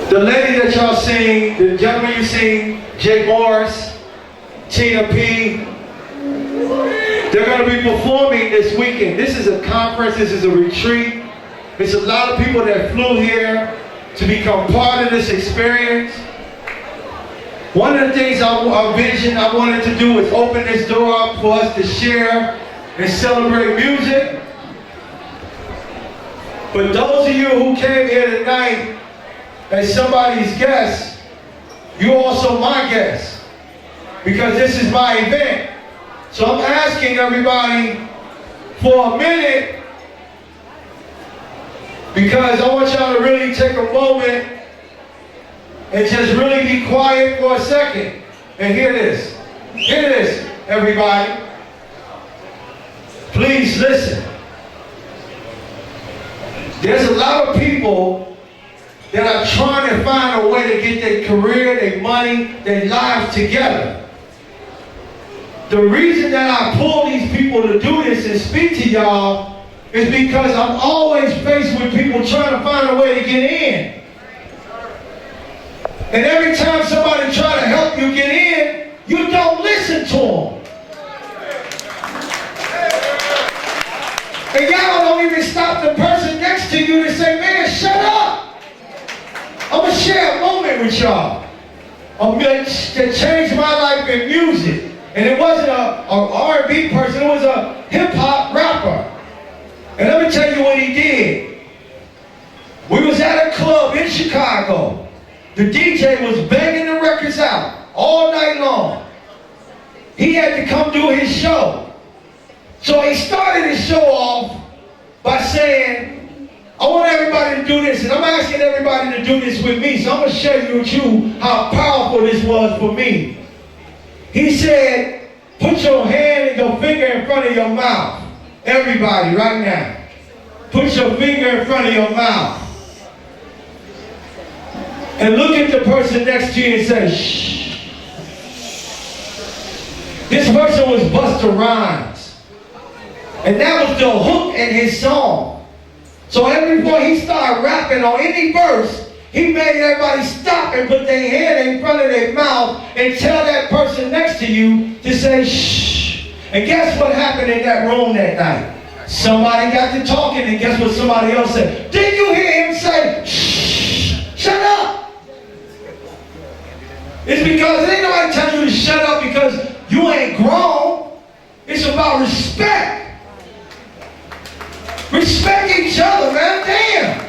The lady that y'all sing, the gentleman you sing, Jay Morris, Tina P, they're going to be performing this weekend. This is a conference, this is a retreat. It's a lot of people that flew here to become part of this experience. One of the things I wanted to do is open this door up for us to share and celebrate music. But those of you who came here tonight as somebody's guest, you're also my guest, because this is my event. So I'm asking everybody for a minute, because I want y'all to really take a moment and just really be quiet for a second and hear this. Hear this, everybody. Please listen. There's a lot of people that are trying to find a way to get their career, their money, their lives together. The reason that I pull these people to do this and speak to y'all is because I'm always faced with people trying to find a way to get in. And every time somebody tries to help you get in, you don't listen to them. And y'all don't even stop the person next to you to say, man, shut up. I'm going to share a moment with y'all that changed my life in music. And it wasn't a R&B person, it was a hip-hop rapper. And let me tell you what he did. We was at a club in Chicago. The DJ was banging the records out all night long. He had to come do his show. So he started his show off by saying, I want everybody to do this, and I'm asking everybody to do this with me, so I'm going to share with you how powerful this was for me. He said, put your hand and your finger in front of your mouth. Everybody, right now. Put your finger in front of your mouth. And look at the person next to you and say, shh. This person was Busta Rhymes. And that was the hook in his song. So every time he started rapping on any verse, he made everybody stop and put their hand in front of their mouth and tell that person next to you to say, shh. And guess what happened in that room that night? Somebody got to talking, and guess what somebody else said? Did you hear him say, shh, shut up? It's because ain't nobody telling you to shut up because you ain't grown. It's about respect. Respect each other, man. Damn.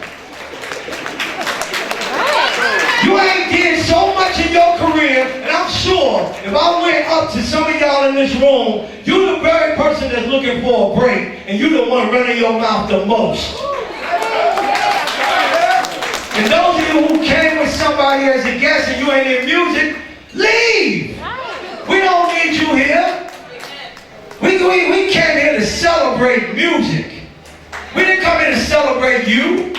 You ain't did so much in your career, and I'm sure if I went up to some of y'all in this room, you're the very person that's looking for a break, and you're the one running your mouth the most. And those of you who came with somebody as a guest and you ain't in music, leave. We don't need you here. We came here to celebrate music. We didn't come here to celebrate you.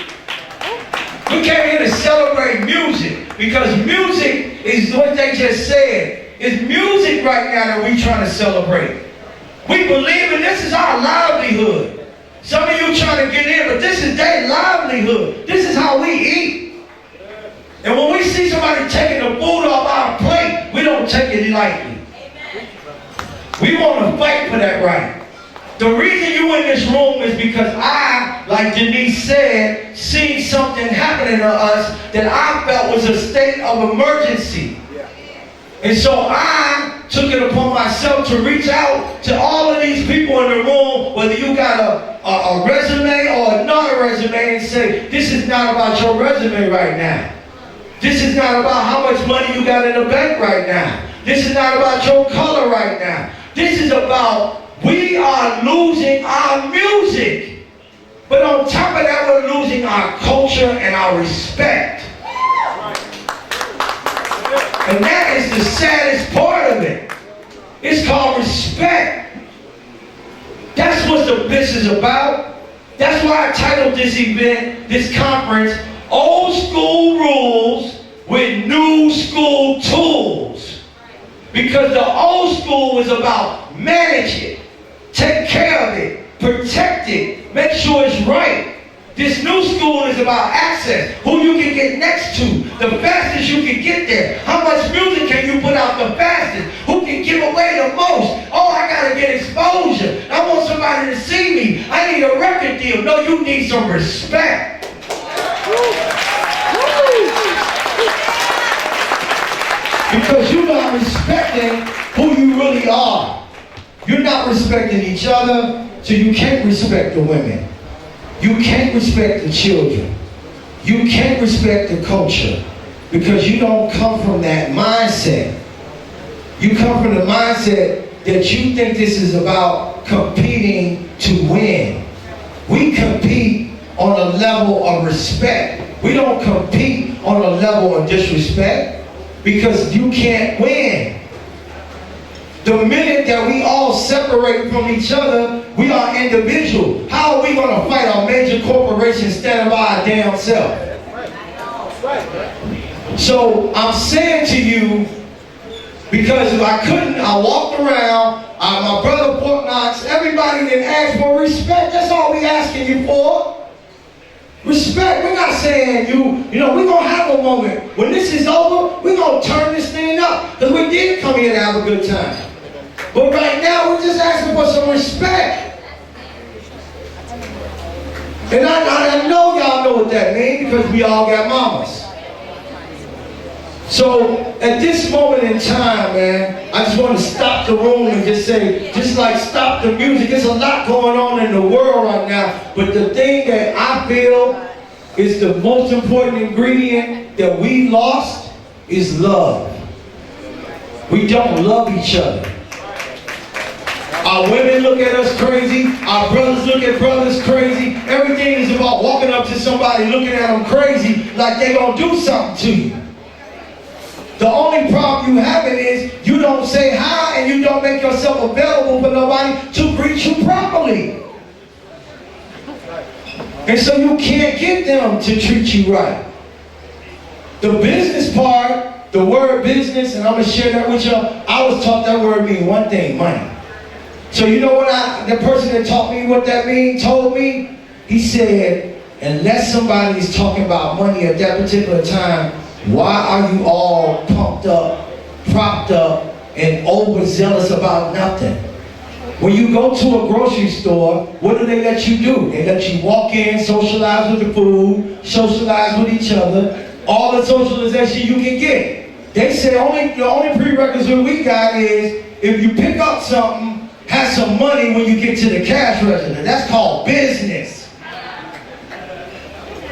We came here to celebrate music, because music is what they just said. It's music right now that we trying to celebrate. We believe in this is our livelihood. Some of you trying to get in, but this is their livelihood. This is how we eat. And when we see somebody taking the food off our plate, we don't take it lightly. We want to fight for that right. The reason you in this room is because I, like Denise said, seen something happening to us that I felt was a state of emergency. And so I took it upon myself to reach out to all of these people in the room, whether you got a resume or not a resume, and say, this is not about your resume right now. This is not about how much money you got in the bank right now. This is not about your color right now. This is about we are losing our music. But on top of that, we're losing our culture and our respect. And that is the saddest part of it. It's called respect. That's what the business is about. That's why I titled this event, this conference, Old School Rules with New School Tools. Because the old school was about manage it, take care of it, protect it, make sure it's right. This new school is about access, who you can get next to, the fastest you can get there? How much music can you put out the fastest? Who can give away the most? Oh, I gotta get exposure. I want somebody to see me. I need a record deal. No, you need some respect. Because you're not respecting who you really are. You're not respecting each other, so you can't respect the women. You can't respect the children. You can't respect the culture because you don't come from that mindset. You come from the mindset that you think this is about competing to win. We compete on a level of respect. We don't compete on a level of disrespect because you can't win. The minute that we all separate from each other, we are individual. How are we going to fight a major corporation standing by our damn self? So I'm saying to you, because if I couldn't, I walked around, my brother Fort Knox, everybody didn't ask for respect. That's all we asking you for. Respect. We're not saying we're going to have a moment. When this is over, we're going to turn this thing up. Because we did come here to have a good time. But right now, we're just asking for some respect. And I know y'all know what that means because we all got mamas. So, at this moment in time, man, I just want to stop the room and just say, just like stop the music. There's a lot going on in the world right now. But the thing that I feel is the most important ingredient that we lost is love. We don't love each other. Our women look at us crazy. Our brothers look at brothers crazy. Everything is about walking up to somebody, looking at them crazy like they're going to do something to you. The only problem you having is you don't say hi and you don't make yourself available for nobody to greet you properly. And so you can't get them to treat you right. The business part, the word business, and I'm going to share that with y'all. I was taught that word mean one thing, money. So you know what the person that taught me what that means told me? He said, unless somebody is talking about money at that particular time, why are you all pumped up, propped up, and overzealous about nothing? When you go to a grocery store, what do they let you do? They let you walk in, socialize with the food, socialize with each other, all the socialization you can get. They say the only prerequisite we got is if you pick up something, have some money when you get to the cash register. That's called business.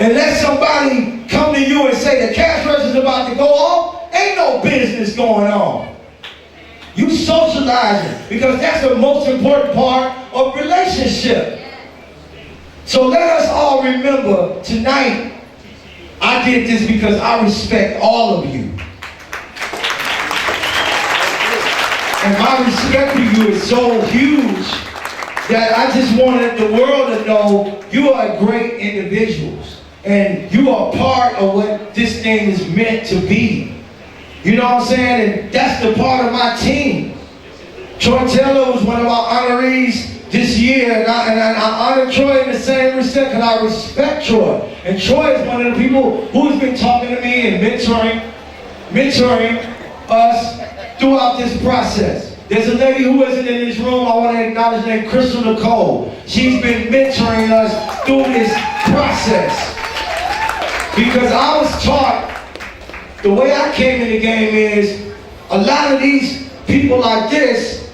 Unless somebody come to you and say the cash register is about to go off, ain't no business going on. You socializing because that's the most important part of relationship. So let us all remember tonight, I did this because I respect all of you. And my respect for you is so huge that I just wanted the world to know you are great individuals. And you are part of what this thing is meant to be. You know what I'm saying? And that's the part of my team. Troy Taylor was one of our honorees this year, and I honor Troy in the same respect because I respect Troy. And Troy is one of the people who has been talking to me and mentoring us throughout this process. There's a lady who isn't in this room I want to acknowledge named Crystal Nicole. She's been mentoring us through this process. Because I was taught, the way I came in the game is, a lot of these people like this,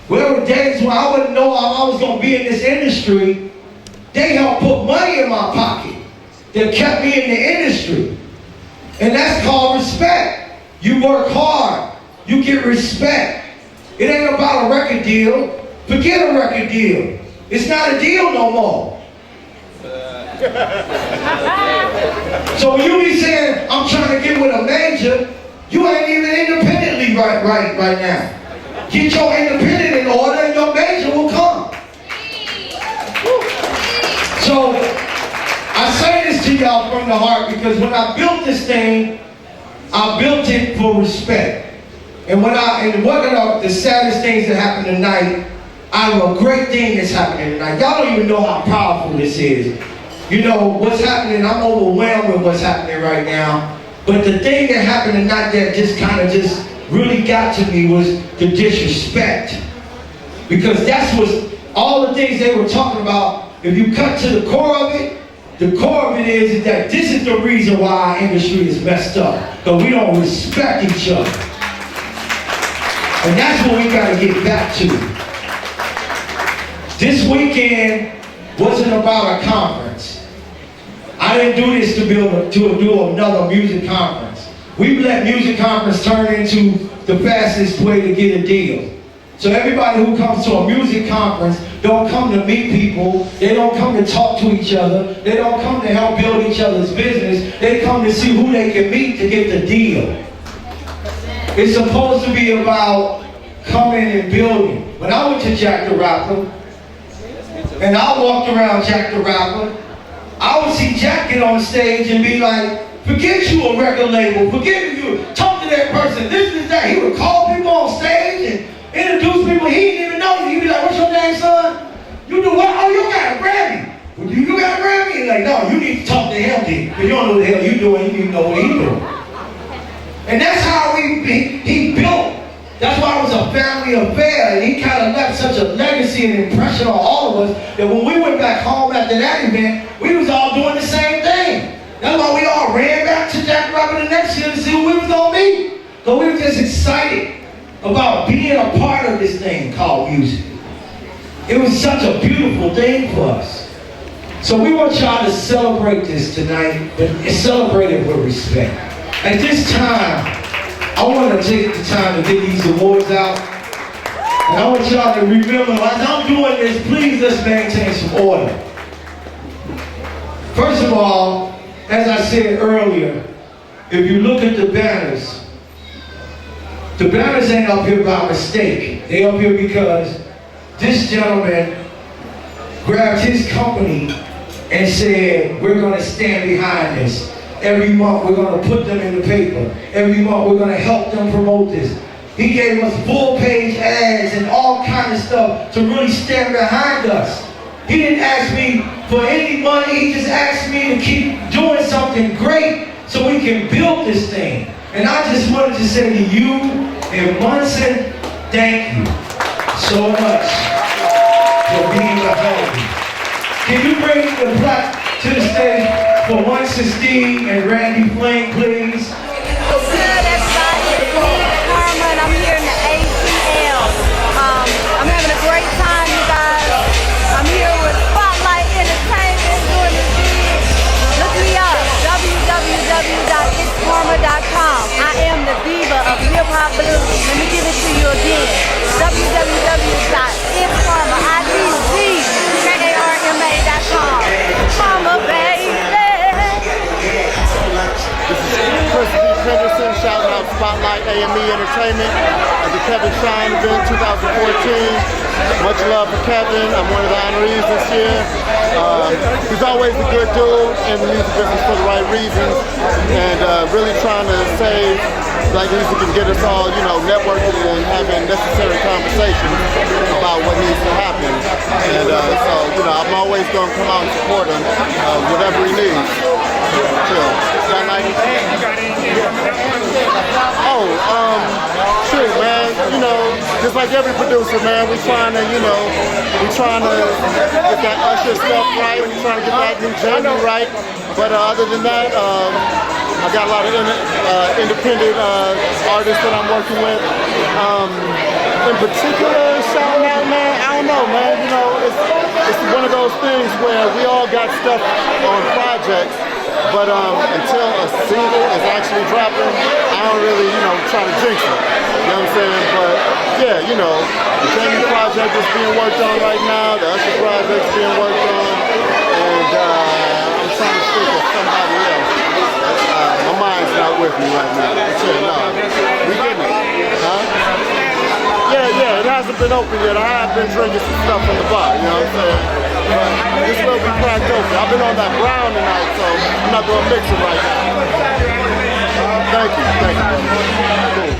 there were days when I wouldn't know I was going to be in this industry, they helped put money in my pocket that kept me in the industry. And that's called respect. You work hard, you get respect. It ain't about a record deal. Forget a record deal. It's not a deal no more. So when you be saying, I'm trying to get with a major, you ain't even independently right now. Get your independent in order and your major will come. So I say this to y'all from the heart because when I built this thing, I built it for respect. And one of the saddest things that happened tonight, I have a great thing that's happening tonight. Y'all don't even know how powerful this is. You know, what's happening, I'm overwhelmed with what's happening right now. But the thing that happened tonight that just kind of just really got to me was the disrespect. Because that's what all the things they were talking about, if you cut to the core of it is that this is the reason why our industry is messed up. Because we don't respect each other. And that's what we got to get back to. This weekend wasn't about a conference. I didn't do this to do another music conference. We let music conference turn into the fastest way to get a deal. So everybody who comes to a music conference don't come to meet people. They don't come to talk to each other. They don't come to help build each other's business. They come to see who they can meet to get the deal. It's supposed to be about coming and building. When I went to Jack the Rapper, and I walked around Jack the Rapper, I would see Jack get on stage and be like, forget you a record label, forget you, talk to that person, this is that. He would call people on stage and introduce people he didn't even know. He'd be like, what's your name, son? You do what? Oh, you got a Grammy. Well, you got a Grammy? He's like, no, you need to talk to him then. Because you don't know what the hell you doing, you need to know what he doing. And that's how he built. That's why it was a family affair, and he kind of left such a legacy and impression on all of us that when we went back home after that event, we was all doing the same thing. That's why we all ran back to Jack Robert the next year to see who we was gonna meet. So we were just excited about being a part of this thing called music. It was such a beautiful thing for us. So we want y'all to celebrate this tonight, but celebrate it with respect. At this time, I want to take the time to get these awards out. And I want y'all to remember, as I'm doing this, please let's maintain some order. First of all, as I said earlier, if you look at the banners ain't up here by mistake. They up here because this gentleman grabbed his company and said, we're going to stand behind this. Every month we're going to put them in the paper. Every month we're going to help them promote this. He gave us full-page ads and all kind of stuff to really stand behind us. He didn't ask me for any money. He just asked me to keep doing something great so we can build this thing. And I just wanted to say to you and Munson, thank you so much for being behind me. Can you bring the plaque to the stage for Munson Steve and Randy Flame, please? What's good, everybody? It's me, Karma, and I'm here in the ATL. I'm having a great time, you guys. I'm here with Spotlight Entertainment doing this gig. Look me up, www.itskarma.com. I am the diva of hip-hop blues. Let me give it to you again. www.itskarma.com. Karma, baby. This is Chris D. Henderson shouting out Spotlight AME Entertainment at the Kevin Shine event 2014. Much love for Kevin. I'm one of the honorees this year. He's always a good dude in the music business for the right reasons, and really trying to save black music and get us all, you know, networking and having necessary conversations about what needs to happen. And so, you know, I'm always going to come out and support him, whatever he needs. Shoot, man, you know, just like every producer, man, we're trying to, you know, get that Usher stuff right, we're trying to get that new Jamie right, but other than that, I got a lot of independent artists that I'm working with. In particular, shouting out, man, I don't know, man, you know, it's one of those things where we all got stuff on projects, but until a single is actually dropping, I don't really, you know, try to jinx it. You know what I'm saying? But yeah, you know, the Jamie project is being worked on right now, the Usher project is being worked on, and I'm trying to think of somebody else. My mind's not with me right now. No, we getting it. Huh? Yeah, it hasn't been open yet. I have been drinking some stuff from the bar, you know what I'm saying? But this will be cracked open. I've been on that brown tonight, so I'm not going to mix it right now. Thank you. Cool.